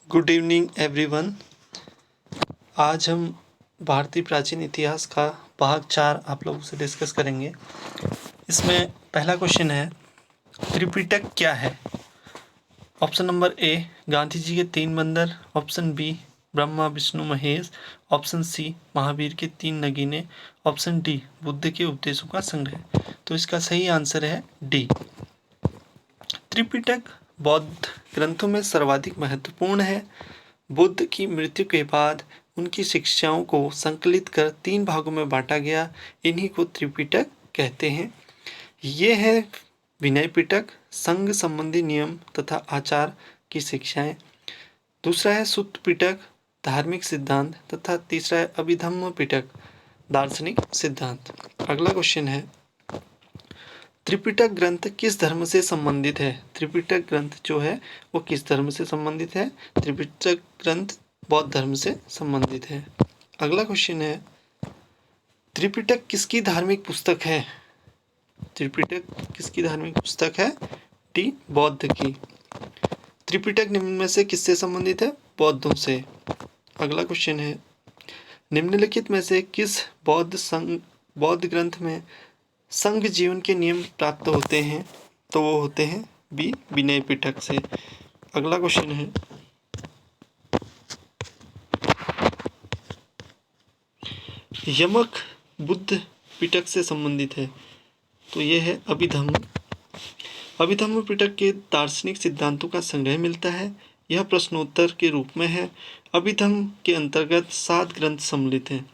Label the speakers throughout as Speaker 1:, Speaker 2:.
Speaker 1: Good evening everyone. आज हम भारतीय प्राचीन इतिहास का भाग 4 आप लोगों से डिस्कस करेंगे। इसमें पहला क्वेश्चन है, त्रिपिटक क्या है? Option number A, Gandhi ji के 3 बंदर। Option B, Brahma Vishnu Mahesh. Option C, Mahavir के 3 नगीने। ऑप्शन डी, बुद्ध के उपदेशों का संग्रह। तो इसका सही आंसर है डी। त्रिपिटक बौद्ध ग्रंथों में सर्वाधिक महत्वपूर्ण है। बुद्ध की मृत्यु के बाद उनकी शिक्षाओं को संकलित कर 3 भागों में बांटा गया। इन्हीं को त्रिपिटक कहते हैं। ये है विनय पिटक, संघ संबंधी नियम तथा आचार की शिक्षाएं। दूसरा है सुत्त पिटक, धार्मिक सिद्धांत। तथा तीसरा है अभिधम्म पिटक, दार्शनिक सिद्धांत। अगला क्वेश्चन है, त्रिपिटक ग्रंथ किस धर्म से संबंधित है? त्रिपिटक ग्रंथ जो है वो किस धर्म से संबंधित है? त्रिपिटक ग्रंथ बौद्ध धर्म से संबंधित है। अगला क्वेश्चन है, त्रिपिटक किसकी धार्मिक पुस्तक है? त्रिपिटक किसकी धार्मिक पुस्तक है? डी, बौद्ध की। त्रिपिटक निम्न में से किससे संबंधित है? बौद्धों से। अगला क्वेश्चन है, निम्नलिखित में से किस बौद्ध ग्रंथ में संघ जीवन के नियम प्राप्त होते हैं? तो वो होते हैं बी, विनय पिटक से। अगला क्वेश्चन है, यमक बुद्ध पिटक से संबंधित है। तो ये है अभिधम्म। अभिधम्म पिटक के दार्शनिक सिद्धांतों का संग्रह मिलता है। यह प्रश्नोत्तर के रूप में है। अभिधम्म के अंतर्गत 7 ग्रंथ सम्मिलित हैं: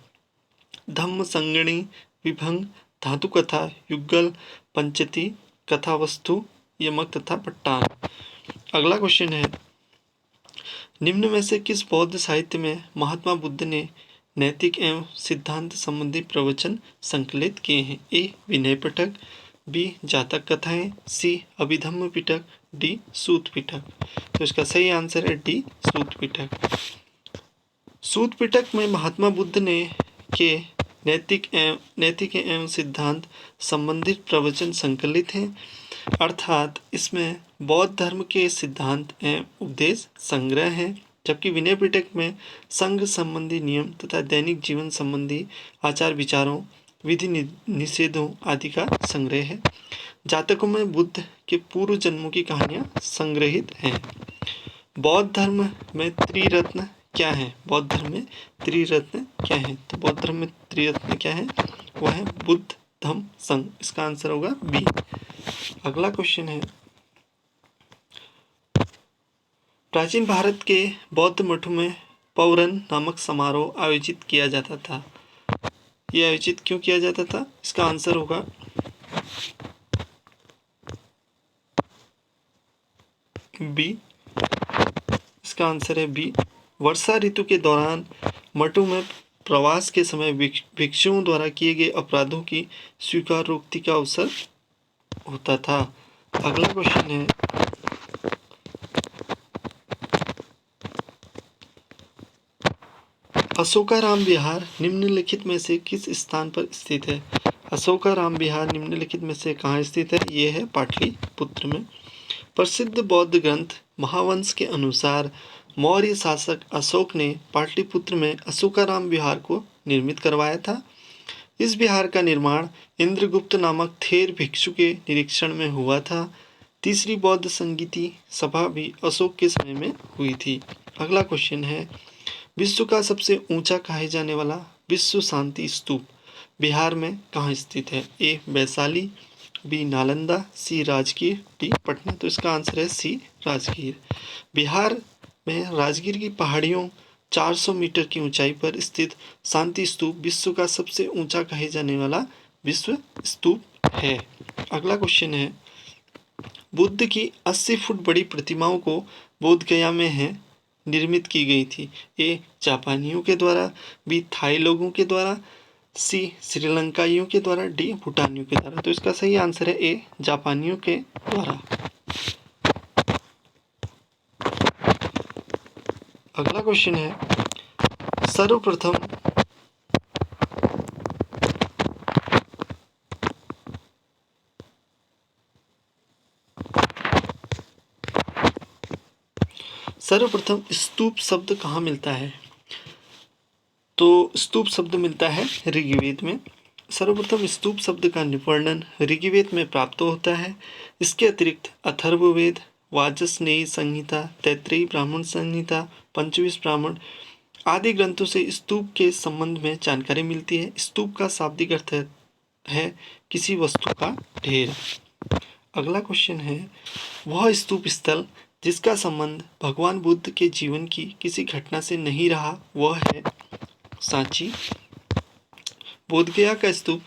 Speaker 1: धम्म संगणी, विभंग, धातु कथा, युगल, पंचती, कथावस्तु, यमक तथा पट्टान। अगला क्वेश्चन है, निम्न में से किस बौद्ध साहित्य में महात्मा बुद्ध ने नैतिक एवं सिद्धांत संबंधी प्रवचन संकलित किए हैं? ए, विनय पिटक। बी, जातक कथाएं। सी, अभिधम्म पिटक। डी, सूत पिटक। तो इसका सही आंसर है डी, सूत पिटक। सूत पिटक में महात्मा बुद्ध ने के नैतिक एवं सिद्धांत संबंधित प्रवचन संकलित हैं, अर्थात इसमें बौद्ध धर्म के सिद्धांत एवं उपदेश संग्रह है। जबकि विनय पिटक में संघ संबंधी नियम तथा दैनिक जीवन संबंधी आचार विचारों, विधि निषेधों आदि का संग्रह है। जातकों में बुद्ध के पूर्व जन्मों की कहानियां संग्रहित हैं। बौद्ध धर्म में त्रिरत्न क्या है? बौद्ध धर्म में त्रिरत्न क्या है? तो बौद्ध धर्म में त्रिरत्न क्या है? वह है बुद्ध, धम्म, संघ। इसका आंसर होगा बी। अगला क्वेश्चन है, प्राचीन भारत के बौद्ध मठों में पौरन नामक समारोह आयोजित किया जाता था। यह आयोजित क्यों किया जाता था? इसका आंसर होगा बी। इसका आंसर है बी। वर्षा ऋतु के दौरान मठों में प्रवास के समय भिक्षुओं द्वारा किए गए अपराधों की स्वीकारोक्ति का अवसर होता था। अगला क्वेश्चन है, अशोकाराम विहार निम्नलिखित में से किस स्थान पर स्थित है? अशोकाराम विहार निम्नलिखित में से कहाँ स्थित है? ये है पाटलिपुत्र में। प्रसिद्ध बौद्ध ग्रंथ महावंश के अनुसार मौर्य शासक अशोक ने पाटलिपुत्र में अशोकाराम विहार को निर्मित करवाया था। इस विहार का निर्माण इंद्रगुप्त नामक थेर भिक्षु के निरीक्षण में हुआ था। तीसरी बौद्ध संगीति सभा भी अशोक के समय में हुई थी। अगला क्वेश्चन है, विश्व का सबसे ऊंचा कहे जाने वाला विश्व शांति स्तूप बिहार में कहाँ स्थित है? ए, वैशाली। बी, नालंदा। सी, राजगीर। डी, पटना। तो इसका आंसर है सी, राजगीर। बिहार में राजगीर की पहाड़ियों 400 मीटर की ऊंचाई पर स्थित शांति स्तूप विश्व का सबसे ऊंचा कहे जाने वाला विश्व स्तूप है। अगला क्वेश्चन है, बुद्ध की 80 फुट बड़ी प्रतिमाओं को बोधगया में है निर्मित की गई थी। ए, जापानियों के द्वारा। बी, थाई लोगों के द्वारा। सी, श्रीलंकाइयों के द्वारा। डी, भूटानियों के द्वारा। तो इसका सही आंसर है ए, जापानियों के द्वारा। अगला क्वेश्चन है, सर्वप्रथम सर्वप्रथम स्तूप शब्द कहाँ मिलता है? तो स्तूप शब्द मिलता है ऋग्वेद में। सर्वप्रथम स्तूप शब्द का वर्णन ऋग्वेद में प्राप्त होता है। इसके अतिरिक्त अथर्ववेद, वाजसनेयी संहिता, तैत्तिरीय ब्राह्मण संहिता, पंचविंश ब्राह्मण आदि ग्रंथों से स्तूप के संबंध में जानकारी मिलती है। स्तूप का शाब्दिक अर्थ है किसी वस्तु का ढेर। अगला क्वेश्चन है, वह स्तूप स्थल जिसका संबंध भगवान बुद्ध के जीवन की किसी घटना से नहीं रहा वह है सांची। बोधगया का स्तूप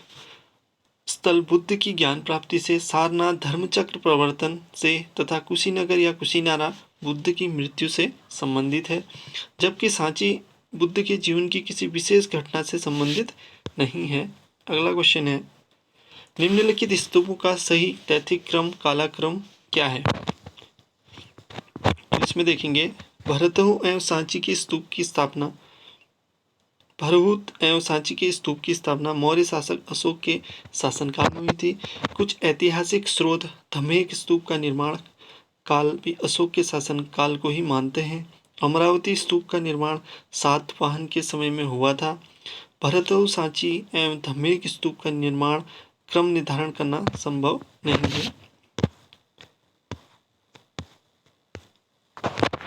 Speaker 1: स्थल बुद्ध की ज्ञान प्राप्ति से, सारनाथ धर्मचक्र प्रवर्तन से तथा कुशीनगर या कुशीनारा बुद्ध की मृत्यु से संबंधित है, जबकि सांची बुद्ध के जीवन की किसी विशेष घटना से संबंधित नहीं है। अगला क्वेश्चन है, निम्नलिखित स्तूपों का सही तैथिक क्रम कालक्रम क्या है? तो इसमें देखेंगे, भरतहु एवं सांची के स्तूप की स्थापना भरहुत एवं सांची के स्तूप की स्थापना मौर्य शासक अशोक के शासनकाल में हुई थी। कुछ ऐतिहासिक स्रोत धमेक स्तूप का निर्माण काल भी अशोक के शासनकाल को ही मानते हैं। अमरावती स्तूप का निर्माण सातवाहन के समय में हुआ था। भरतहु, सांची एवं धमेक स्तूप का निर्माण क्रम निर्धारण करना संभव नहीं है।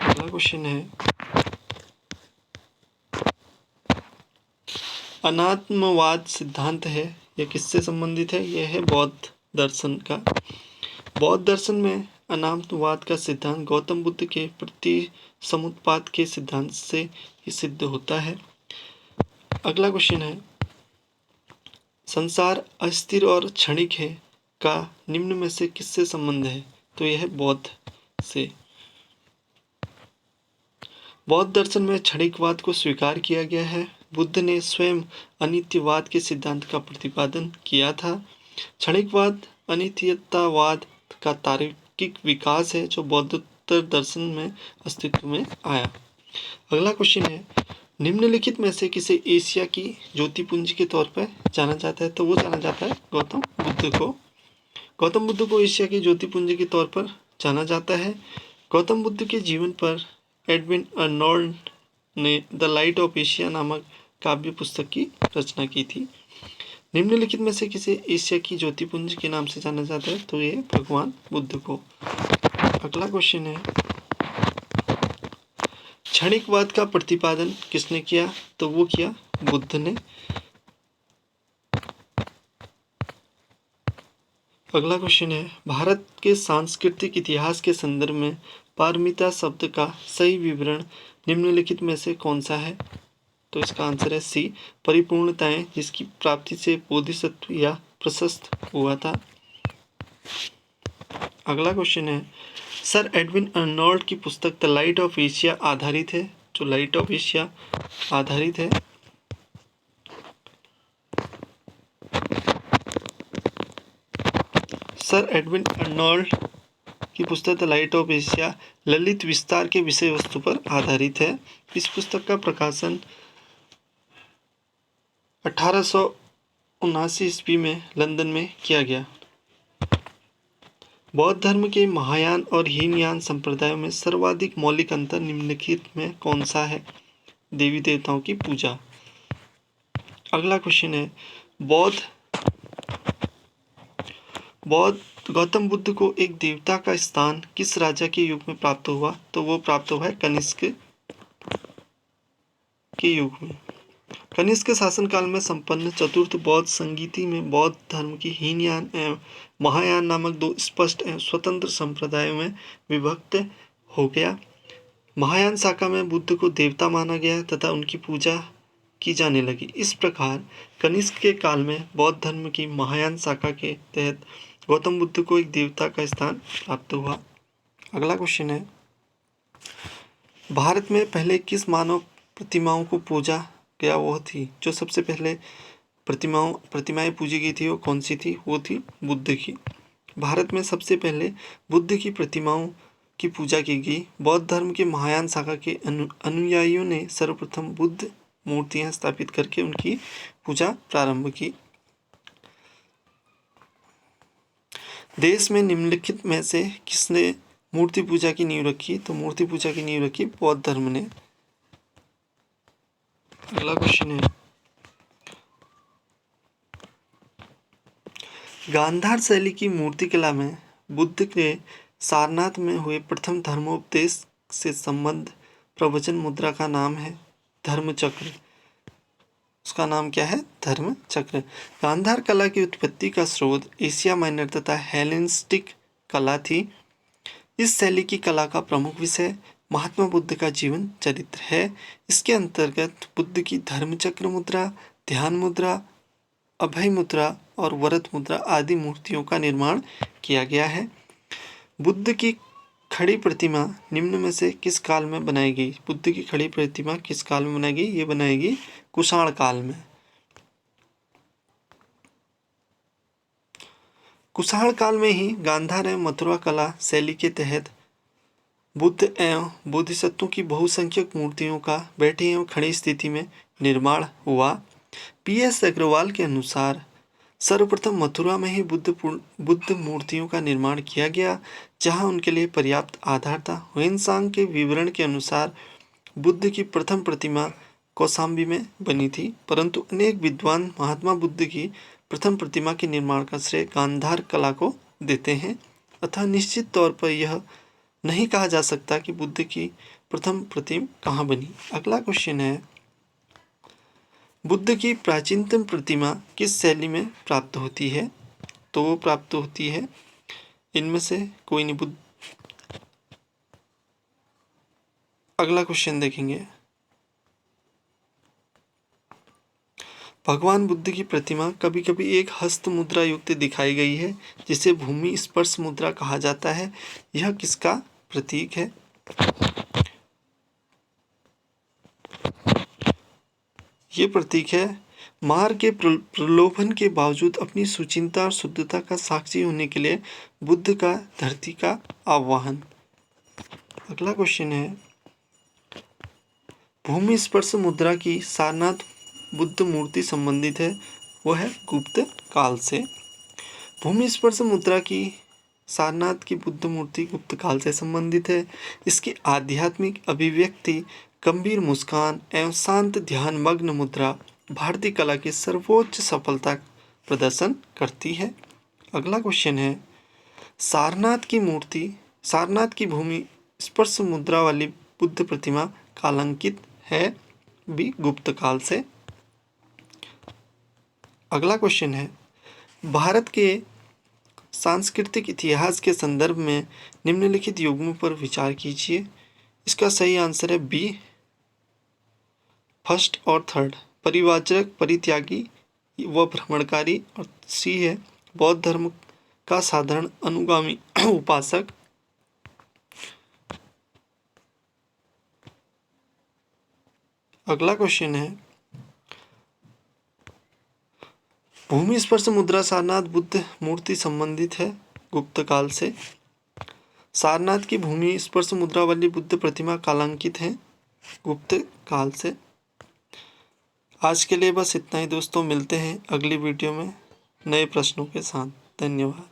Speaker 1: अगला क्वेश्चन है, अनात्मवाद सिद्धांत है, यह किससे संबंधित है? यह है बौद्ध दर्शन का। बौद्ध दर्शन में अनात्मवाद का सिद्धांत गौतम बुद्ध के प्रति समुत्पाद के सिद्धांत से ही सिद्ध होता है। अगला क्वेश्चन है, संसार अस्थिर और क्षणिक है का निम्न में से किससे संबंध है? तो यह है बौद्ध से। बौद्ध दर्शन में क्षणिकवाद को स्वीकार किया गया है। बुद्ध ने स्वयं अनित्यवाद के सिद्धांत का प्रतिपादन किया था। क्षणिकवाद अनित्यतावाद का तार्किक विकास है जो बौद्धोत्तर दर्शन में अस्तित्व में आया। अगला क्वेश्चन है, निम्नलिखित में से किसे एशिया की ज्योतिपुंज के तौर पर जाना जाता है? तो वो जाना जाता है गौतम बुद्ध को। गौतम बुद्ध को एशिया की ज्योतिपुंज के तौर पर जाना जाता है। गौतम बुद्ध के जीवन पर एडविन अर्नोल्ड ने द लाइट ऑफ एशिया नामक काव्य पुस्तक की रचना की थी। निम्नलिखित में से किसे एशिया की ज्योतिपुंज के नाम से जाना जाता है? तो ये भगवान बुद्ध को। अगला क्वेश्चन है, क्षणिकवाद का प्रतिपादन किसने किया? तो वो किया बुद्ध ने। अगला क्वेश्चन है, भारत के सांस्कृतिक इतिहास के संदर्भ में पारमिता शब्द का सही विवरण निम्नलिखित में से कौन सा है? तो इसका आंसर है सी, परिपूर्णताएं जिसकी प्राप्ति से बोधिसत्व या प्रशस्त हुआ था। अगला क्वेश्चन है, सर एडविन अर्नोल्ड की पुस्तक द लाइट ऑफ एशिया आधारित है। जो लाइट ऑफ एशिया आधारित है। सर एडविन अर्नोल्ड की पुस्तक the light of Asia Lalit विस्तार के विषय वस्तु पर आधारित है। इस पुस्तक का प्रकाशन 1879 ईस्वी में लंदन में किया गया। बौद्ध धर्म के महायान और हीनयान संप्रदायों में सर्वाधिक मौलिक अंतर निम्नलिखित में कौन सा है? देवी देवताओं की पूजा। अगला क्वेश्चन है, गौतम बुद्ध को एक देवता का स्थान किस राजा के युग में प्राप्त हुआ? तो वो प्राप्त हुआ है कनिष्क के युग में। कनिष्क शासनकाल में संपन्न चतुर्थ बौद्ध संगीति में बौद्ध धर्म की हीनयान एवं महायान नामक दो स्पष्ट एवं स्वतंत्र संप्रदायों में विभक्त हो गया। महायान शाखा में बुद्ध को देवता माना गया तथा उनकी पूजा की जाने लगी। इस प्रकार कनिष्क के काल में बौद्ध धर्म की महायान शाखा के तहत गौतम बुद्ध को एक देवता का स्थान प्राप्त हुआ। अगला क्वेश्चन है, भारत में पहले किस मानव प्रतिमाओं को पूजा गया वो थी? जो सबसे पहले प्रतिमाएं पूजी गई थी वो कौन सी थी? वो थी बुद्ध की। भारत में सबसे पहले बुद्ध की प्रतिमाओं की पूजा की गई। बौद्ध धर्म के महायान शाखा के अनुयायियों ने सर्वप्रथम बुद्ध मूर्तियां स्थापित करके उनकी पूजा प्रारंभ की। देश में निम्नलिखित में से किसने मूर्ति पूजा की नींव रखी? तो मूर्ति पूजा की नींव रखी बौद्ध धर्म ने। अगला क्वेश्चन है, गांधार शैली की मूर्तिकला में बुद्ध के सारनाथ में हुए प्रथम धर्मोपदेश से संबंध प्रवचन मुद्रा का नाम है धर्मचक्र। उसका नाम क्या है? धर्मचक्र। गांधार कला की उत्पत्ति का स्रोत एशिया माइनर तथा हेलेनिस्टिक कला थी। इस शैली की कला का प्रमुख विषय महात्मा बुद्ध का जीवन चरित्र है। इसके अंतर्गत बुद्ध की धर्मचक्र मुद्रा, ध्यान मुद्रा, अभय मुद्रा और वरद मुद्रा आदि मूर्तियों का निर्माण किया गया है। बुद्ध की खड़ी प्रतिमा निम्न में से किस काल में बनाई गई? बुद्ध की खड़ी प्रतिमा किस काल में बनाई गई? ये बनाएगी कुषाण काल में। कुषाण काल में ही गांधार एवं मथुरा कला शैली के तहत बुद्ध एवं बोधिसत्वों की बहुसंख्यक मूर्तियों का बैठी एवं खड़ी स्थिति में निर्माण हुआ। पी.एस. अग्रवाल के अनुसार सर्वप्रथम मथुरा में ही बुद्ध मूर्तियों का निर्माण किया गया, जहां उनके लिए पर्याप्त आधार था। ह्वेनसांग के विवरण के अनुसार बुद्ध की प्रथम प्रतिमा कौशाम्बी में बनी थी, परंतु अनेक विद्वान महात्मा बुद्ध की प्रथम प्रतिमा के निर्माण का श्रेय गांधार कला को देते हैं। अतः निश्चित तौर पर यह नहीं कहा जा सकता कि बुद्ध की प्रथम प्रतिमा कहाँ बनी। अगला क्वेश्चन है, बुद्ध की प्राचीनतम प्रतिमा किस शैली में प्राप्त होती है? तो वो प्राप्त होती है इनमें से कोई नहीं। बुद्ध, अगला क्वेश्चन देखेंगे, भगवान बुद्ध की प्रतिमा कभी कभी एक हस्त मुद्रा युक्त दिखाई गई है, जिसे भूमि स्पर्श मुद्रा कहा जाता है। यह किसका प्रतीक है? ये प्रतीक है मार के प्रलोभन के बावजूद अपनी सुचिंता और शुद्धता का साक्षी होने के लिए बुद्ध का धरती का आह्वान। अगला क्वेश्चन है, भूमि स्पर्श मुद्रा की सारनाथ बुद्ध मूर्ति संबंधित है, वह है गुप्त काल से। भूमि स्पर्श मुद्रा की सारनाथ की बुद्ध मूर्ति गुप्त काल से संबंधित है। इसकी आध्यात्मिक अभिव्यक्ति गंभीर मुस्कान एवं शांत ध्यान मग्न मुद्रा भारतीय कला की सर्वोच्च सफलता प्रदर्शन करती है। अगला क्वेश्चन है, सारनाथ की भूमि स्पर्श मुद्रा वाली बुद्ध प्रतिमा कालांकित है, भी गुप्त काल से। अगला क्वेश्चन है, भारत के सांस्कृतिक इतिहास के संदर्भ में निम्नलिखित युग्मों पर विचार कीजिए। इसका सही आंसर है बी, फर्स्ट और थर्ड, परिव्राजक, परित्यागी व भ्रमणकारी, और सी है बौद्ध धर्म का साधारण अनुगामी उपासक। अगला क्वेश्चन है, भूमि स्पर्श मुद्रा सारनाथ बुद्ध मूर्ति संबंधित है गुप्त काल से। सारनाथ की भूमि स्पर्श मुद्रा वाली बुद्ध प्रतिमा कालांकित है गुप्त काल से। आज के लिए बस इतना ही दोस्तों, मिलते हैं अगली वीडियो में नए प्रश्नों के साथ। धन्यवाद।